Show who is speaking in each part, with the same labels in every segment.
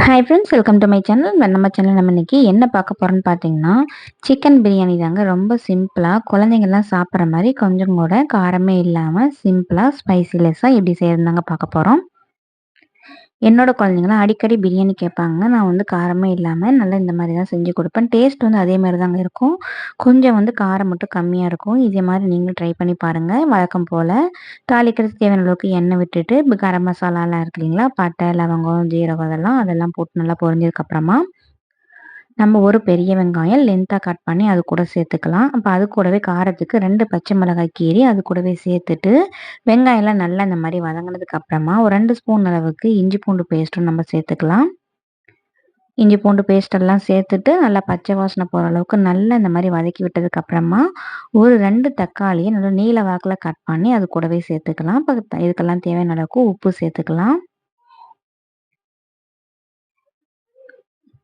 Speaker 1: Hi friends, welcome to my channel. நம்ம channel நம்ம இன்னைக்கு என்ன பார்க்க போறோம்னு பார்த்தீங்கன்னா, சிக்கன் பிரியாணி தாங்க. ரொம்ப சிம்பிளா குழந்தைங்கலாம் சாப்பிட்ற மாரி கொஞ்சம் கூட காரமே இல்லாம சிம்பிளா ஸ்பைசிலெஸ்ஸா எப்படி செய்யறதுன்னு தாங்க பார்க்க போறோம். என்னோட குழந்தைங்கலாம் அடிக்கடி பிரியாணி கேட்பாங்க. நான் வந்து காரமே இல்லாம நல்லா இந்த மாரி தான் செஞ்சு குடுப்பேன். டேஸ்ட் வந்து அதே மாரி தாங்க இருக்கும். கொஞ்சம் வந்து காரம் மட்டும் கம்மியா இருக்கும். இதே மாரி நீங்களும் ட்ரை பண்ணி பாருங்க. வழக்கம் போல தாளிக்கிறதுக்கு தேவையான அளவுக்கு எண்ணெய் விட்டுட்டு, கரம் மசாலாலாம் இருக்கு இல்லைங்களா? பட்டை, லவங்கம், ஜீரகம் அதெல்லாம் போட்டு நல்லா பொரிஞ்சதுக்கப்புறமா நம்ம ஒரு பெரிய வெங்காயம் லென்த்தா கட் பண்ணி அது கூட சேர்த்துக்கலாம். அப்ப அது கூடவே காரத்துக்கு 2 பச்சை மிளகாய் கீறி அது கூடவே சேர்த்துட்டு, வெங்காயம்லாம் நல்லா இந்த மாரி வதங்குனதுக்கு அப்புறமா, ஒரு 2 ஸ்பூன் அளவுக்கு இஞ்சி பூண்டு பேஸ்ட்டும் நம்ம சேர்த்துக்கலாம். இஞ்சி பூண்டு பேஸ்ட் எல்லாம் சேர்த்துட்டு, நல்லா பச்சை வாசனை போற அளவுக்கு நல்லா இந்த மாரி வதக்கி விட்டதுக்கு அப்புறமா, ஒரு 2 தக்காளிய நல்லா நீள வாக்குல கட் பண்ணி அது கூடவே சேர்த்துக்கலாம். அப்ப இதுக்கெல்லாம் தேவையான அளவுக்கு உப்பு சேர்த்துக்கலாம்.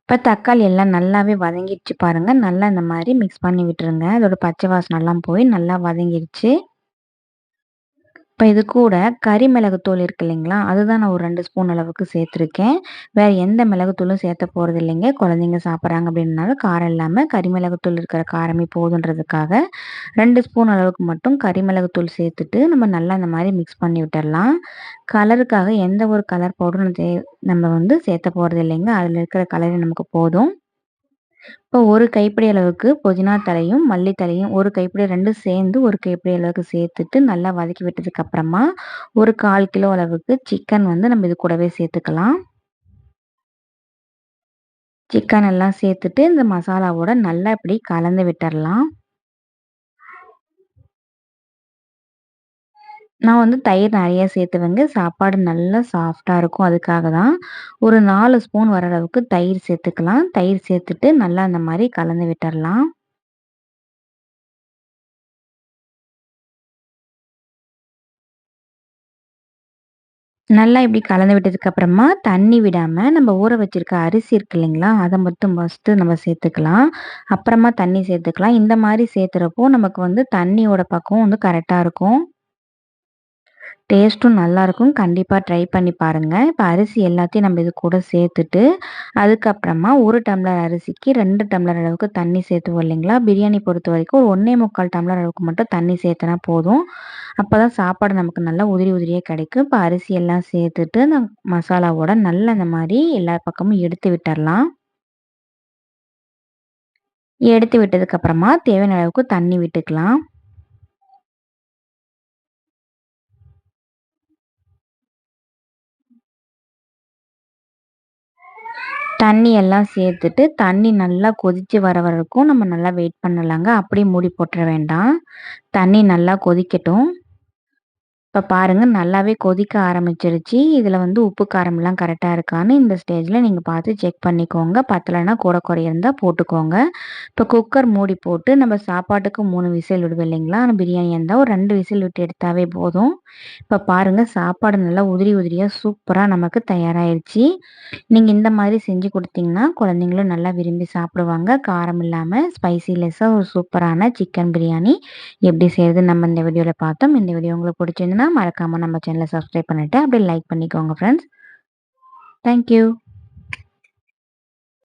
Speaker 1: இப்ப தக்காளி எல்லாம் நல்லாவே வதங்கிடுச்சு பாருங்க. நல்லா இந்த மாரி மிக்ஸ் பண்ணி விட்டுருங்க. அதோட பச்சை வாசனைலாம் போய் நல்லா வதங்கிடுச்சு. இப்ப இது கூட கறி மிளகுத்தூள் இருக்கு இல்லைங்களா? அதுதான் நான் ஒரு 2 ஸ்பூன் அளவுக்கு சேர்த்துருக்கேன். வேற எந்த மிளகுத்தூளும் சேர்த்த போறதில்லைங்க. குழந்தைங்க சாப்பிடுறாங்க அப்படின்றனால காரம் இல்லாம கறி மிளகுத்தூள் இருக்கிற காரமே போதுன்றதுக்காக 2 ஸ்பூன் அளவுக்கு மட்டும் கறி மிளகுத்தூள் சேர்த்துட்டு, நம்ம நல்லா இந்த மாரி மிக்ஸ் பண்ணி விட்டுறலாம். கலருக்காக எந்த ஒரு கலர் பவுடரும் நம்ம வந்து சேர்த்த போறதில்லைங்க. அதுல இருக்கிற கலரே நமக்கு போதும். இப்போ ஒரு கைப்பிடி அளவுக்கு புதினா தலையும், மல்லி தலையும் ஒரு கைப்பிடி 2 சேர்ந்து ஒரு கைப்பிடி அளவுக்கு சேர்த்துட்டு நல்லா வதக்கி விட்டதுக்கு அப்புறமா, ஒரு 1/4 கிலோ அளவுக்கு சிக்கன் வந்து நம்ம இது கூடவே சேர்த்துக்கலாம். சிக்கன் எல்லாம் சேர்த்துட்டு இந்த மசாலாவோட நல்லா இப்படி கலந்து விட்டுறலாம். நான் வந்து தயிர் நெறைய சேர்த்துவேங்க. சாப்பாடு நல்லா சாஃப்ட்டா இருக்கும். அதுக்காக தான். ஒரு 4 ஸ்பூன் வர அளவுக்கு தயிர் சேர்த்துக்கலாம். தயிர் சேர்த்துட்டு நல்லா அந்த மாரி கலந்து விட்டுறலாம். நல்லா இப்படி கலந்து விட்டதுக்கு அப்புறமா, தண்ணி விடாம நம்ம ஊற வச்சிருக்க அரிசி இருக்கு இல்லைங்களா? அத மட்டும் ஃபர்ஸ்ட்டு நம்ம சேர்த்துக்கலாம். அப்புறமா தண்ணி சேர்த்துக்கலாம். இந்த மாரி சேர்த்துறப்போ நமக்கு வந்து தண்ணியோட பக்குவம் வந்து கரெக்ட்டா இருக்கும். டேஸ்ட்டும் நல்லாயிருக்கும். கண்டிப்பா ட்ரை பண்ணி பாருங்க. இப்ப அரிசி எல்லாத்தையும் நம்ம இது கூட சேர்த்துட்டு, அதுக்கப்புறமா 1 டம்ளர் அரிசிக்கு 2 டம்ளர் அளவுக்கு தண்ணி சேர்த்துவோம் இல்லைங்களா? பிரியாணி பொறுத்தவரைக்கும் ஒரு 1 1/4 டம்ளர் அளவுக்கு மட்டும் தண்ணி சேர்த்துனா போதும். அப்பதான் சாப்பாடு நமக்கு நல்லா உதிரி உதிரியா கிடைக்கும். இப்ப அரிசி எல்லாம் சேர்த்துட்டு, அந்த மசாலாவோட நல்லா இந்த மாரி எல்லா பக்கமும் எடுத்து விட்டுறலாம். எடுத்து விட்டதுக்கு அப்புறமா தேவையான அளவுக்கு தண்ணி விட்டுக்கலாம். தண்ணி எல்லாம் சேர்த்துட்டு, தண்ணி நல்லா கொதிச்சு வர வரைக்கும் நம்ம நல்லா வெயிட் பண்ணலாங்க. அப்படியே மூடி போட்டுற வேண்டாம். தண்ணி நல்லா கொதிக்கட்டும். இப்ப பாருங்க நல்லாவே கொதிக்க ஆரம்பிச்சிருச்சு. இதுல வந்து உப்பு காரம்லாம் கரெக்ட்டா இருக்கான்னு இந்த ஸ்டேஜ்ல நீங்க பார்த்து செக் பண்ணிக்கோங்க. பத்தலன்னா கூட குறைய இருந்தா போட்டுக்கோங்க. இப்ப குக்கர் மூடி போட்டு நம்ம சாப்பாட்டுக்கு 3 விசில் விடுவோம் இல்லைங்களா? ஆனா பிரியாணியா இருந்தா ஒரு 2 விசில் விட்டு எடுத்தாவே போதும். இப்ப பாருங்க சாப்பாடு நல்லா உதிரி உதிரியா சூப்பரா நமக்கு தயாராயிருச்சு. நீங்க இந்த மாதிரி செஞ்சு குடுத்தீங்கன்னா, குழந்தைங்களும் நல்லா விரும்பி சாப்பிடுவாங்க. காரம் இல்லாம ஸ்பைசிலெஸ்ஸா ஒரு சூப்பரான சிக்கன் பிரியாணி எப்படி செய்றதுன்னு நம்ம இந்த வீடியோல பார்த்தோம். இந்த வீடியோ உங்களுக்கு பிடிச்சிருந்ததுன்னா, மறக்காம நம்ம சேனல சப்ஸ்கிரைப் பண்ணிட்டு, அப்படியே லைக் பண்ணிக்கோங்க ஃப்ரெண்ட்ஸ். Thank you.